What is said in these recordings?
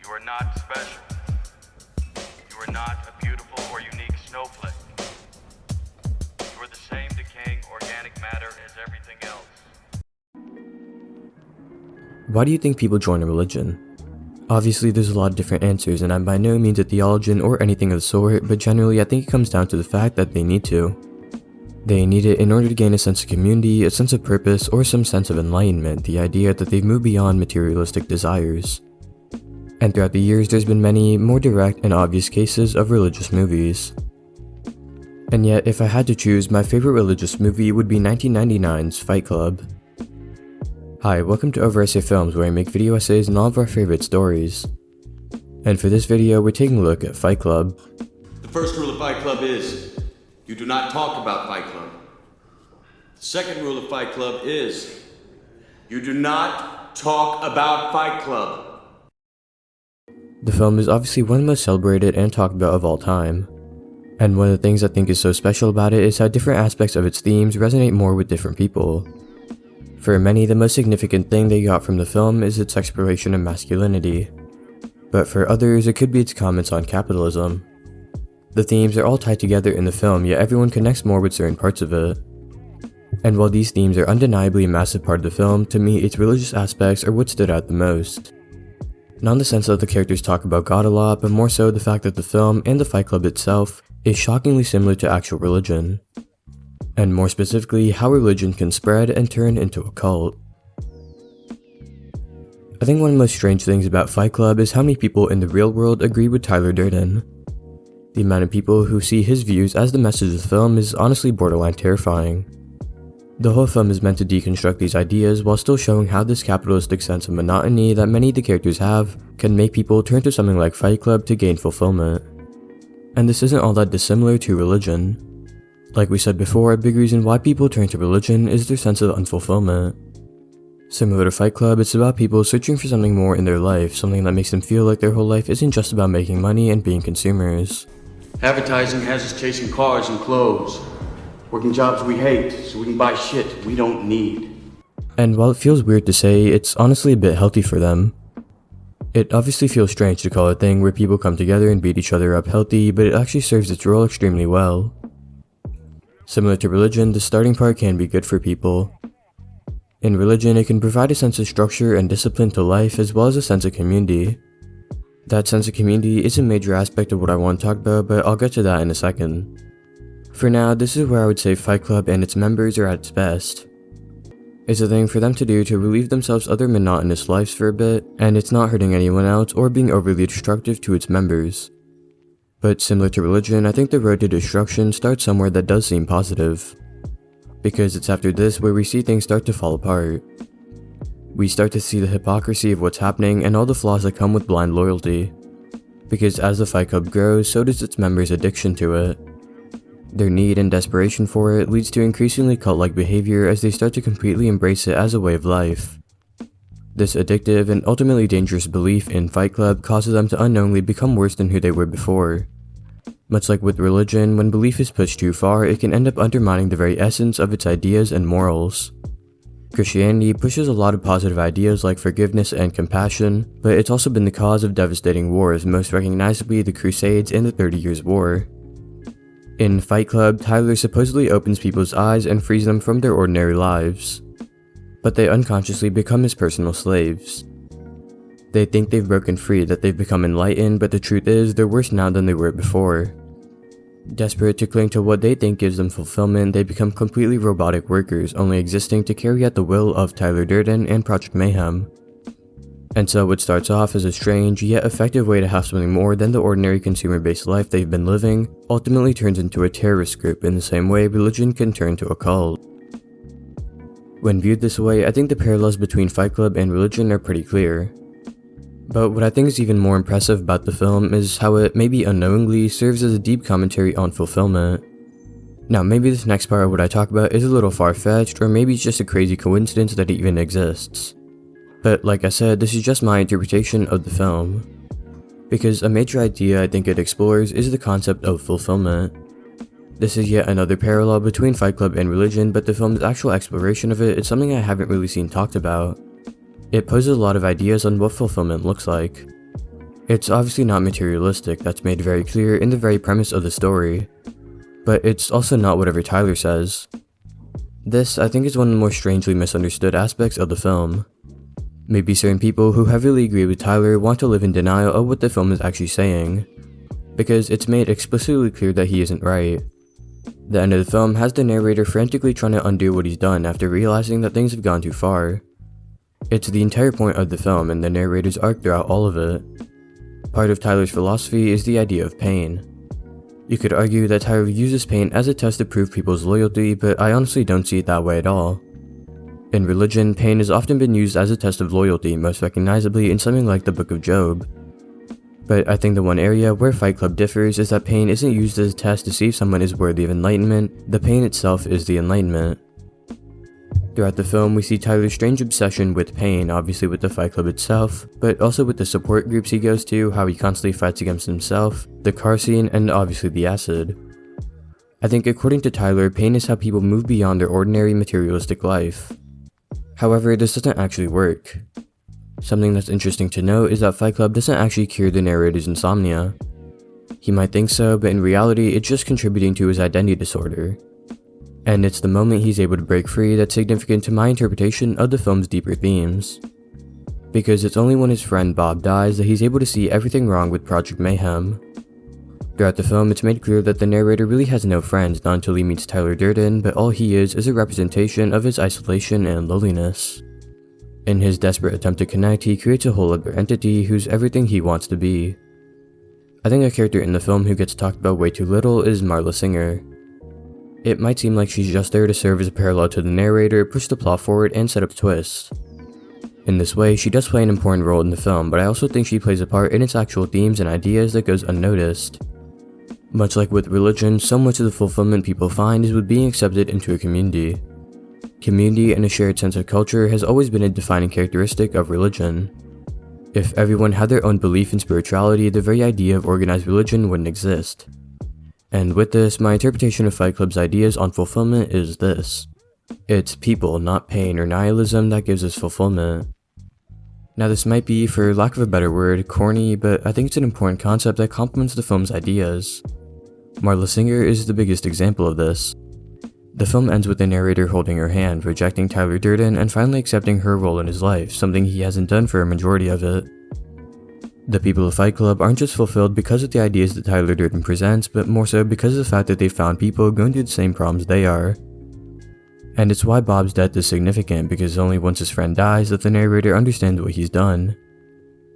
You are not special. You are not a beautiful or unique snowflake. You are the same decaying organic matter as everything else. Why do you think people join a religion? Obviously there's a lot of different answers, and I'm by no means a theologian or anything of the sort, but generally I think it comes down to the fact that they need to. They need it in order to gain a sense of community, a sense of purpose, or some sense of enlightenment, the idea that they've moved beyond materialistic desires. And throughout the years there's been many more direct and obvious cases of religious movies. And yet, if I had to choose, my favorite religious movie would be 1999's Fight Club. Hi, welcome to Over Essay Films, where I make video essays on all of our favorite stories. And for this video, we're taking a look at Fight Club. The first rule of Fight Club is, you do not talk about Fight Club. The second rule of Fight Club is, you do not talk about Fight Club. The film is obviously one of the most celebrated and talked about of all time. And one of the things I think is so special about it is how different aspects of its themes resonate more with different people. For many, the most significant thing they got from the film is its exploration of masculinity. But for others, it could be its comments on capitalism. The themes are all tied together in the film, yet everyone connects more with certain parts of it. And while these themes are undeniably a massive part of the film, to me its religious aspects are what stood out the most. Not in the sense that the characters talk about God a lot, but more so the fact that the film and the Fight Club itself is shockingly similar to actual religion. And more specifically, how religion can spread and turn into a cult. I think one of the most strange things about Fight Club is how many people in the real world agree with Tyler Durden. The amount of people who see his views as the message of the film is honestly borderline terrifying. The whole film is meant to deconstruct these ideas while still showing how this capitalistic sense of monotony that many of the characters have can make people turn to something like Fight Club to gain fulfillment. And this isn't all that dissimilar to religion. Like we said before, a big reason why people turn to religion is their sense of unfulfillment. Similar to Fight Club, it's about people searching for something more in their life, something that makes them feel like their whole life isn't just about making money and being consumers. Advertising has us chasing cars and clothes, working jobs we hate so we can buy shit we don't need. And while it feels weird to say, it's honestly a bit healthy for them. It obviously feels strange to call a thing where people come together and beat each other up healthy, but it actually serves its role extremely well. Similar to religion, the starting part can be good for people. In religion, it can provide a sense of structure and discipline to life as well as a sense of community. That sense of community is a major aspect of what I want to talk about, but I'll get to that in a second. For now, this is where I would say Fight Club and its members are at its best. It's a thing for them to do to relieve themselves of their monotonous lives for a bit, and it's not hurting anyone else or being overly destructive to its members. But similar to religion, I think the road to destruction starts somewhere that does seem positive. Because it's after this where we see things start to fall apart. We start to see the hypocrisy of what's happening and all the flaws that come with blind loyalty. Because as the Fight Club grows, so does its members' addiction to it. Their need and desperation for it leads to increasingly cult-like behavior as they start to completely embrace it as a way of life. This addictive and ultimately dangerous belief in Fight Club causes them to unknowingly become worse than who they were before. Much like with religion, when belief is pushed too far, it can end up undermining the very essence of its ideas and morals. Christianity pushes a lot of positive ideas like forgiveness and compassion, but it's also been the cause of devastating wars, most recognizably the Crusades and the 30 Years' War. In Fight Club, Tyler supposedly opens people's eyes and frees them from their ordinary lives. But they unconsciously become his personal slaves. They think they've broken free, that they've become enlightened, but the truth is they're worse now than they were before. Desperate to cling to what they think gives them fulfillment, they become completely robotic workers, only existing to carry out the will of Tyler Durden and Project Mayhem. And so what starts off as a strange yet effective way to have something more than the ordinary consumer-based life they've been living, ultimately turns into a terrorist group in the same way religion can turn to a cult. When viewed this way, I think the parallels between Fight Club and religion are pretty clear. But what I think is even more impressive about the film is how it, maybe unknowingly, serves as a deep commentary on fulfillment. Now maybe this next part of what I talk about is a little far-fetched, or maybe it's just a crazy coincidence that it even exists. But like I said, this is just my interpretation of the film. Because a major idea I think it explores is the concept of fulfillment. This is yet another parallel between Fight Club and religion, but the film's actual exploration of it is something I haven't really seen talked about. It poses a lot of ideas on what fulfillment looks like. It's obviously not materialistic, that's made very clear in the very premise of the story, but it's also not whatever Tyler says. This, I think, is one of the more strangely misunderstood aspects of the film. Maybe certain people who heavily agree with Tyler want to live in denial of what the film is actually saying, because it's made explicitly clear that he isn't right. The end of the film has the narrator frantically trying to undo what he's done after realizing that things have gone too far. It's the entire point of the film and the narrator's arc throughout all of it. Part of Tyler's philosophy is the idea of pain. You could argue that Tyler uses pain as a test to prove people's loyalty, but I honestly don't see it that way at all. In religion, pain has often been used as a test of loyalty, most recognizably in something like the Book of Job. But I think the one area where Fight Club differs is that pain isn't used as a test to see if someone is worthy of enlightenment, the pain itself is the enlightenment. Throughout the film, we see Tyler's strange obsession with pain, obviously with the Fight Club itself, but also with the support groups he goes to, how he constantly fights against himself, the car scene, and obviously the acid. I think according to Tyler, pain is how people move beyond their ordinary materialistic life. However, this doesn't actually work. Something that's interesting to note is that Fight Club doesn't actually cure the narrator's insomnia. He might think so, but in reality, it's just contributing to his identity disorder. And it's the moment he's able to break free that's significant to my interpretation of the film's deeper themes. Because it's only when his friend Bob dies that he's able to see everything wrong with Project Mayhem. Throughout the film, it's made clear that the narrator really has no friends, not until he meets Tyler Durden, but all he is a representation of his isolation and loneliness. In his desperate attempt to connect, he creates a whole other entity who's everything he wants to be. I think a character in the film who gets talked about way too little is Marla Singer. It might seem like she's just there to serve as a parallel to the narrator, push the plot forward, and set up twists. In this way, she does play an important role in the film, but I also think she plays a part in its actual themes and ideas that goes unnoticed. Much like with religion, so much of the fulfillment people find is with being accepted into a community. Community and a shared sense of culture has always been a defining characteristic of religion. If everyone had their own belief in spirituality, the very idea of organized religion wouldn't exist. And with this, my interpretation of Fight Club's ideas on fulfillment is this. It's people, not pain or nihilism, that gives us fulfillment. Now this might be, for lack of a better word, corny, but I think it's an important concept that complements the film's ideas. Marla Singer is the biggest example of this. The film ends with the narrator holding her hand, rejecting Tyler Durden, and finally accepting her role in his life, something he hasn't done for a majority of it. The people of Fight Club aren't just fulfilled because of the ideas that Tyler Durden presents, but more so because of the fact that they've found people going through the same problems they are. And it's why Bob's death is significant, because only once his friend dies that the narrator understands what he's done.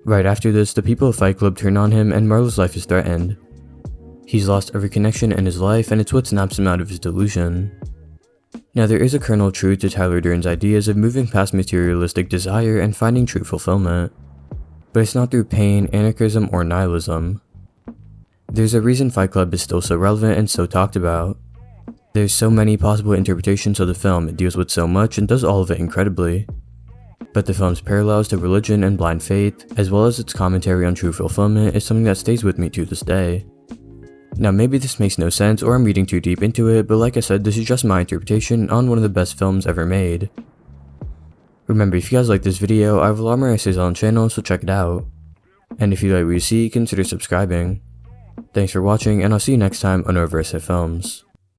Right after this, the people of Fight Club turn on him and Marla's life is threatened. He's lost every connection in his life, and it's what snaps him out of his delusion. Now there is a kernel of truth to Tyler Durden's ideas of moving past materialistic desire and finding true fulfillment. But it's not through pain, anarchism, or nihilism. There's a reason Fight Club is still so relevant and so talked about. There's so many possible interpretations of the film, it deals with so much and does all of it incredibly. But the film's parallels to religion and blind faith, as well as its commentary on true fulfillment, is something that stays with me to this day. Now maybe this makes no sense or I'm reading too deep into it, but like I said, this is just my interpretation on one of the best films ever made. Remember, if you guys like this video, I have a lot more essays on the channel, so check it out. And if you like what you see, consider subscribing. Thanks for watching, and I'll see you next time on Over Essay Films.